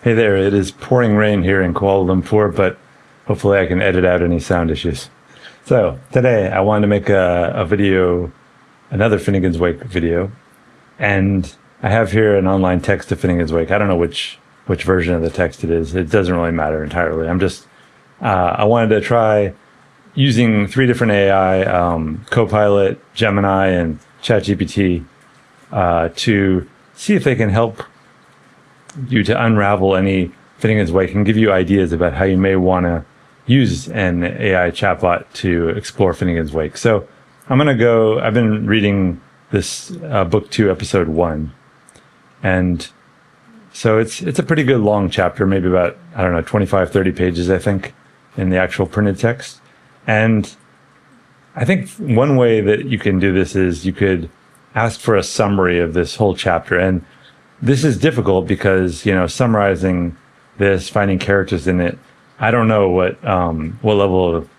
Hey there, it is pouring rain here in Kuala Lumpur, but hopefully I can edit out any sound issues. So today I wanted to make a video, another Finnegans Wake video, and I have here an online text of Finnegans Wake. I don't know which version of the text it is. It doesn't really matter entirely. I wanted to try using three different AI, Copilot, Gemini, and ChatGPT, to see if they can help you to unravel any Finnegans Wake and give you ideas about how you may want to use an AI chatbot to explore Finnegans Wake. So I've been reading this book 2, episode 1. And so it's a pretty good long chapter, maybe about, 25, 30 pages, I think, in the actual printed text. And I think one way that you can do this is you could ask for a summary of this whole chapter. And this is difficult because, summarizing this, finding characters in it, I don't know what level of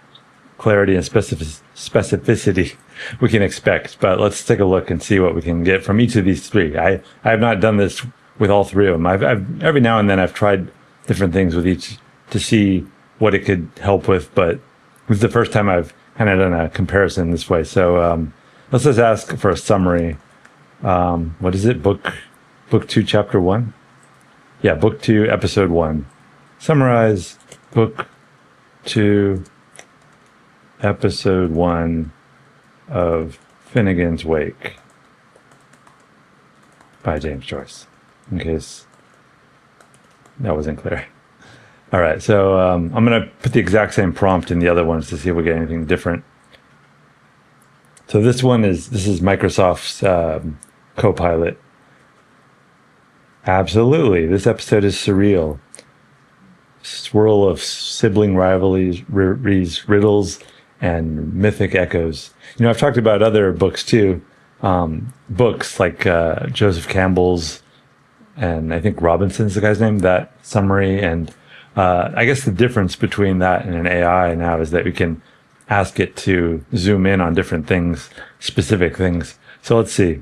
clarity and specificity we can expect. But let's take a look and see what we can get from each of these three. I have not done this with all three of them. I've every now and then I've tried different things with each to see what it could help with, but this is the first time I've kind of done a comparison this way. So let's just ask for a summary. What is it? Book 2, chapter 1? Yeah, book 2, episode 1. Summarize book 2, episode 1 of Finnegans Wake by James Joyce, in case that wasn't clear. All right, so I'm going to put the exact same prompt in the other ones to see if we get anything different. So this is Microsoft's Copilot. Absolutely. This episode is surreal. Swirl of sibling rivalries, riddles, and mythic echoes. I've talked about other books too. Books like Joseph Campbell's, and I think Robinson's the guy's name, that summary. And I guess the difference between that and an AI now is that we can ask it to zoom in on different things, specific things. So let's see.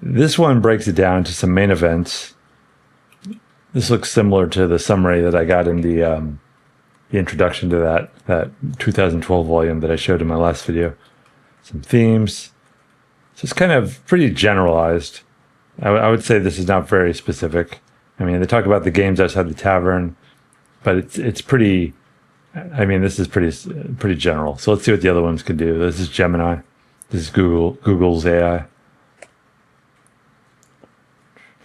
This one breaks it down to some main events. This looks similar to the summary that I got in the introduction to that 2012 volume that I showed in my last video. Some themes. So it's kind of pretty generalized. I would say this is not very specific. I mean, they talk about the games outside the tavern, but it's pretty. I mean, this is pretty general. So let's see what the other ones can do. This is Gemini. This is Google's AI.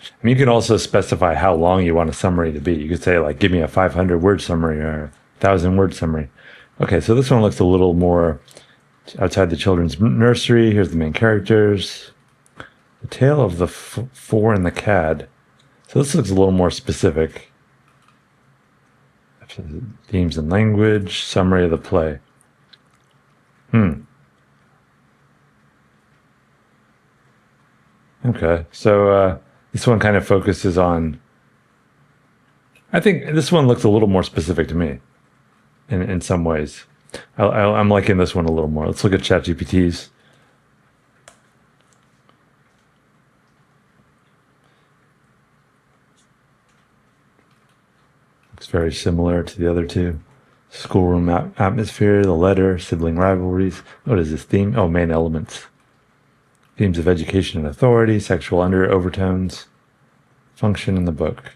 I mean, you can also specify how long you want a summary to be. You could say, like, give me a 500-word summary or a 1,000-word summary. Okay, so this one looks a little more outside the children's nursery. Here's the main characters. The tale of the four and the cad. So this looks a little more specific. Themes and language. Summary of the play. Okay, so this one kind of focuses on, I think this one looks a little more specific to me in some ways. I'm liking this one a little more. Let's look at ChatGPT's. Looks very similar to the other two. Schoolroom atmosphere, the letter, sibling rivalries. What is this theme? Oh, main elements. Themes of education and authority, sexual overtones, function in the book.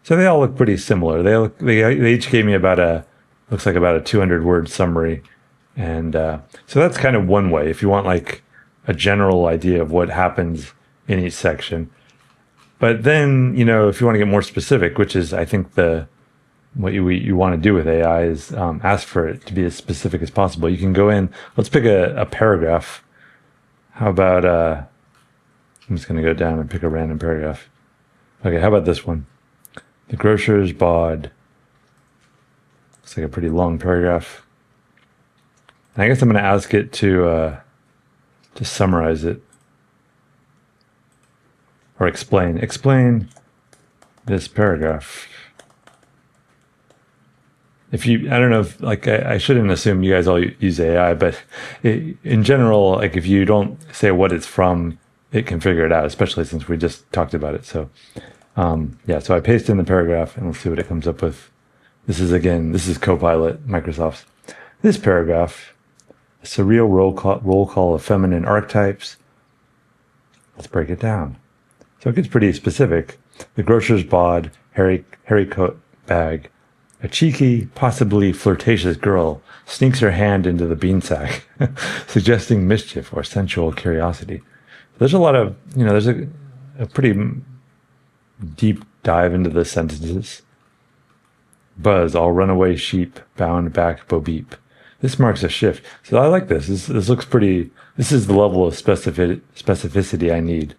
So they all look pretty similar. They each gave me looks like about a 200-word summary. And so that's kind of one way, if you want like a general idea of what happens in each section. But then, if you want to get more specific, which is, I think, what you want to do with AI is ask for it to be as specific as possible. You can go in, let's pick a paragraph. How about, I'm just going to go down and pick a random paragraph. Okay, how about this one? The grocer's bod. Looks like a pretty long paragraph. And I guess I'm going to ask it to summarize it. Or explain. Explain this paragraph. I don't know if, I shouldn't assume you guys all use AI, but in general, if you don't say what it's from, it can figure it out, especially since we just talked about it. So Yeah, so I paste in the paragraph and let's see what it comes up with. This is Copilot, Microsoft's. This paragraph, a surreal roll call of feminine archetypes. Let's break it down. So it gets pretty specific. The grocer's bod, hairy coat bag. A cheeky, possibly flirtatious girl sneaks her hand into the bean sack, suggesting mischief or sensual curiosity. There's a lot of, there's a pretty deep dive into the sentences. Buzz, all runaway sheep, bound back, bo beep. This marks a shift. So I like this. This looks pretty, this is the level of specificity I need.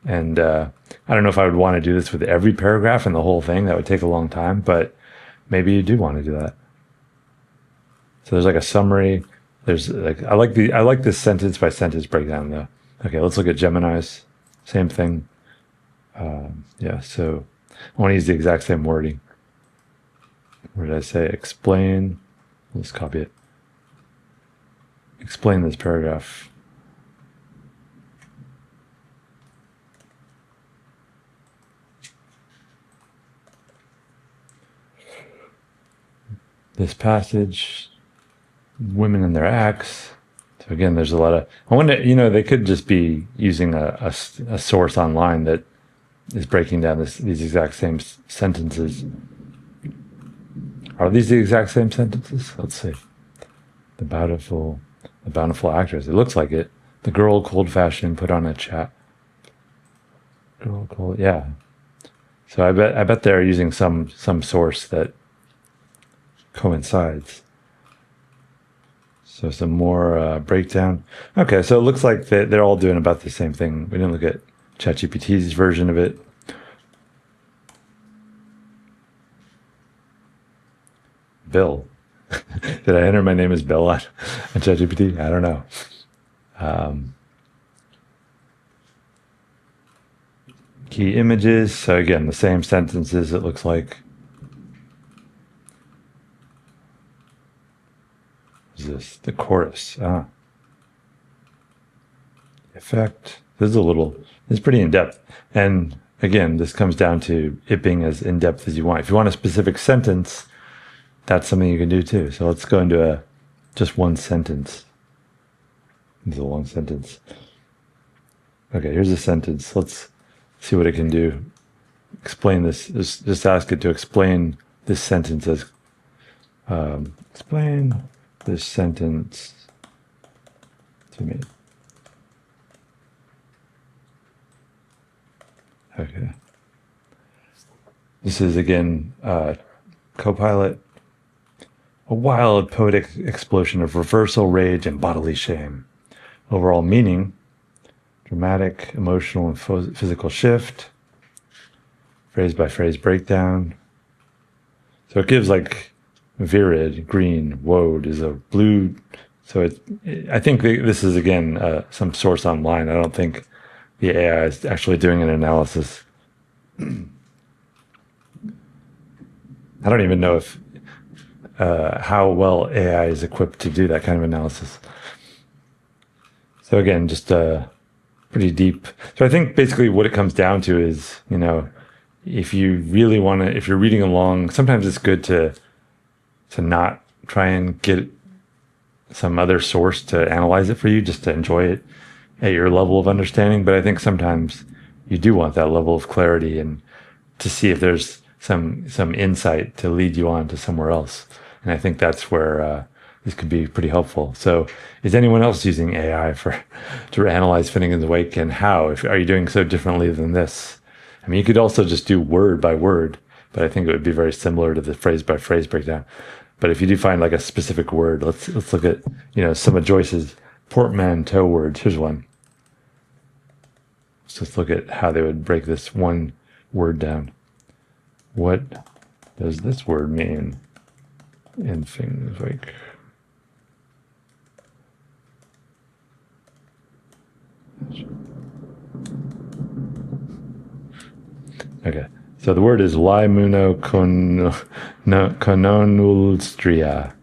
And I don't know if I would want to do this with every paragraph in the whole thing. That would take a long time, but maybe you do want to do that. So there's like a summary. There's like, I like this sentence by sentence breakdown though. Okay, let's look at Gemini's. Same thing. Yeah, so I want to use the exact same wording. What did I say? Explain. Let's copy it. Explain this paragraph. This passage, women and their acts. So again, there's a lot of, I wonder, they could just be using a source online that is breaking down these exact same sentences. Are these the exact same sentences? Let's see. The bountiful actress. It looks like it. The girl, cold fashioned, put on a chat. Girl, cold, yeah. So I bet they're using some source that coincides. So some more breakdown. Okay, so it looks like they're all doing about the same thing. We didn't look at ChatGPT's version of it. Bill. Did I enter my name as Bill on ChatGPT? I don't know. Key images. So again, the same sentences, it looks like. What is this? The chorus. Effect. This is pretty in-depth. And again, this comes down to it being as in-depth as you want. If you want a specific sentence, that's something you can do too. So let's go into just one sentence. This is a long sentence. Okay, here's a sentence. Let's see what it can do. Explain this. Just ask it to explain this sentence as explain this sentence to me. Okay. This is again Copilot. A wild, poetic explosion of reversal, rage, and bodily shame. Overall meaning, dramatic, emotional, and physical shift. Phrase by phrase breakdown. So it gives like virid, green, woad is a blue. So I think this is again some source online. I don't think the AI is actually doing an analysis. I don't even know if how well AI is equipped to do that kind of analysis. So again, just pretty deep. So I think basically what it comes down to is, if you really want to, if you're reading along, sometimes it's good to not try and get some other source to analyze it for you, just to enjoy it at your level of understanding. But I think sometimes you do want that level of clarity and to see if there's some insight to lead you on to somewhere else. And I think that's where this could be pretty helpful. So is anyone else using AI to analyze Finnegans Wake, and how? Are you doing so differently than this? I mean, you could also just do word by word, but I think it would be very similar to the phrase by phrase breakdown. But if you do find like a specific word, let's look at, some of Joyce's portmanteau words. Here's one. Let's just look at how they would break this one word down. What does this word mean in Finnegans Wake? Okay, so the word is limuncononulstria.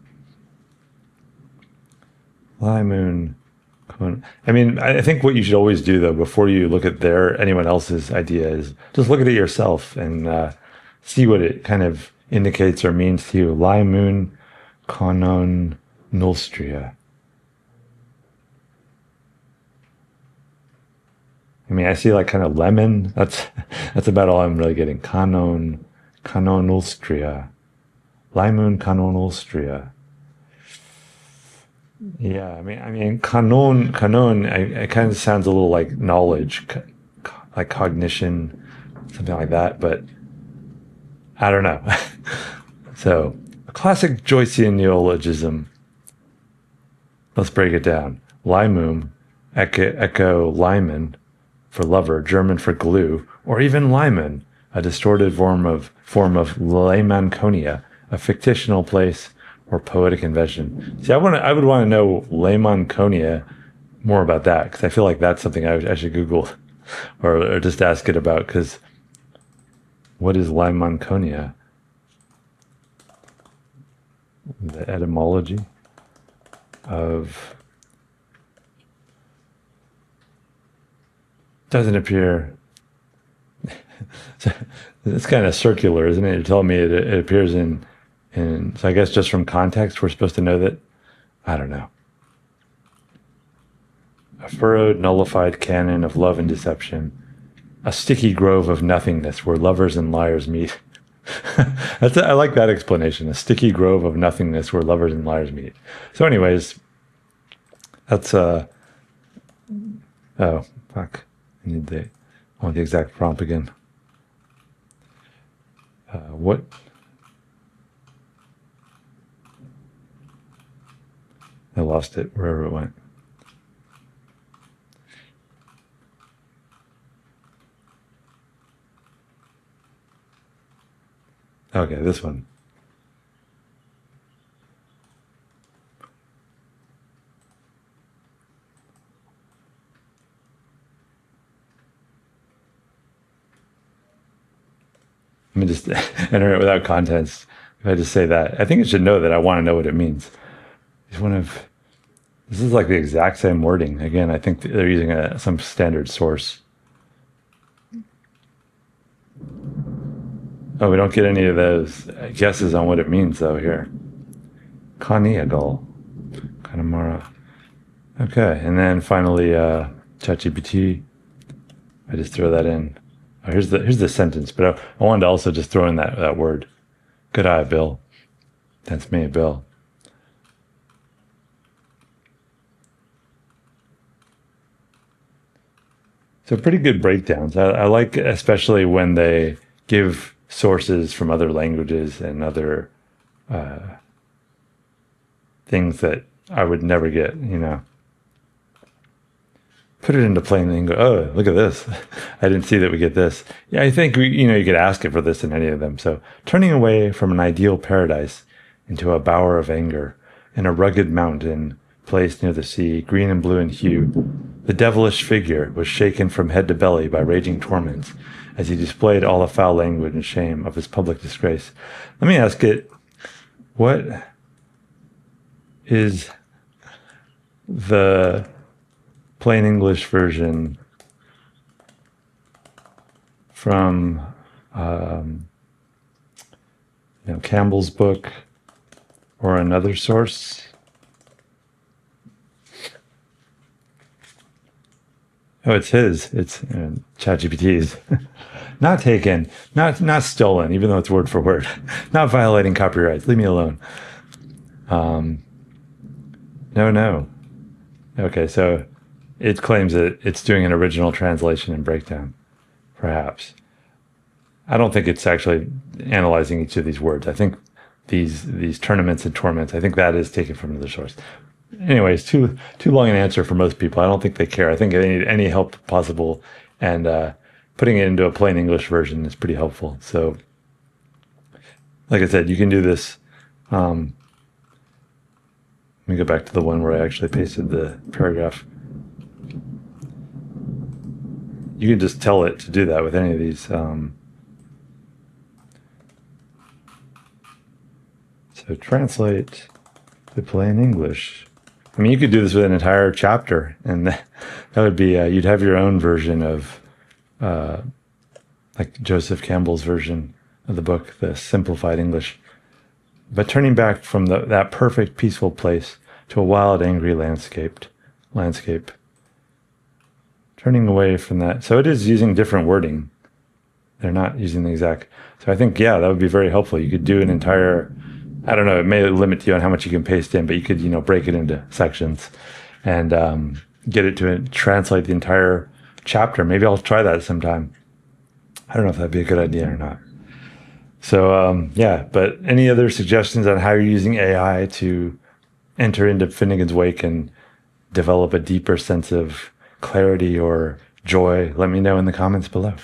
Limun I mean, I think what you should always do though, before you look at anyone else's idea, is just look at it yourself and see what it kind of indicates or means to you. Laimun Kanon Nostria. I mean, I see like kind of lemon. That's about all I'm really getting. Kanon Nostria. Laimun Kanon Nostria. Yeah, I mean, kanon. It kind of sounds a little like knowledge, like cognition, something like that. But I don't know. So, a classic Joycean neologism. Let's break it down. Leimum, echo Lyman for lover, German for glue, or even Lyman, a distorted form of Laymanconia, a fictional place or poetic invention. See, I would want to know Laymanconia, more about that, because I feel like that's something I should Google or just ask it about, because what is Laymanconia? The etymology of... Doesn't appear... It's kind of circular, isn't it? You're telling me it appears in... So I guess just from context, we're supposed to know that? I don't know. A furrowed, nullified canon of love and deception. A sticky grove of nothingness where lovers and liars meet. I like that explanation. A sticky grove of nothingness where lovers and liars meet. So anyways, that's... Oh, fuck. I want the exact prompt again. What... I lost it wherever it went. Okay, this one. Let me just enter it without contents. If I just say that, I think it should know that I want to know what it means. This is like the exact same wording. Again, I think they're using some standard source. Oh, we don't get any of those guesses on what it means, though, here. Kaniagal. Kanamara. Okay, and then finally, ChatGPT. I just throw that in. Oh, here's the sentence, but I wanted to also just throw in that word. Good eye, Bill. That's me, Bill. So pretty good breakdowns. I like, especially when they give sources from other languages and other things that I would never get, Put it into plain English. Oh, look at this. I didn't see that we get this. Yeah, I think, you could ask it for this in any of them. So, turning away from an ideal paradise into a bower of anger in a rugged mountain placed near the sea, green and blue in hue, the devilish figure was shaken from head to belly by raging torments as he displayed all the foul language and shame of his public disgrace. Let me ask it, what is the plain English version from Campbell's book or another source? Oh, it's his. It's ChatGPT's. Not taken, not stolen, even though it's word for word. Not violating copyrights. Leave me alone. No. Okay, so it claims that it's doing an original translation and breakdown, perhaps. I don't think it's actually analyzing each of these words. I think these tournaments and torments, I think that is taken from another source. Anyways, too long an answer for most people. I don't think they care. I think they need any help possible, and putting it into a plain English version is pretty helpful. So, like I said, you can do this. Let me go back to the one where I actually pasted the paragraph. You can just tell it to do that with any of these. So translate to plain English I mean, you could do this with an entire chapter, and that would be, you'd have your own version of, like Joseph Campbell's version of the book, The Simplified English. But turning back from that perfect, peaceful place to a wild, angry landscape. Turning away from that. So it is using different wording. They're not using the exact. So I think, yeah, that would be very helpful. You could do an entire, I don't know, it may limit you on how much you can paste in, but you could, break it into sections and get it to translate the entire chapter. Maybe I'll try that sometime. I don't know if that'd be a good idea or not. So, yeah, but any other suggestions on how you're using AI to enter into Finnegans Wake and develop a deeper sense of clarity or joy, let me know in the comments below.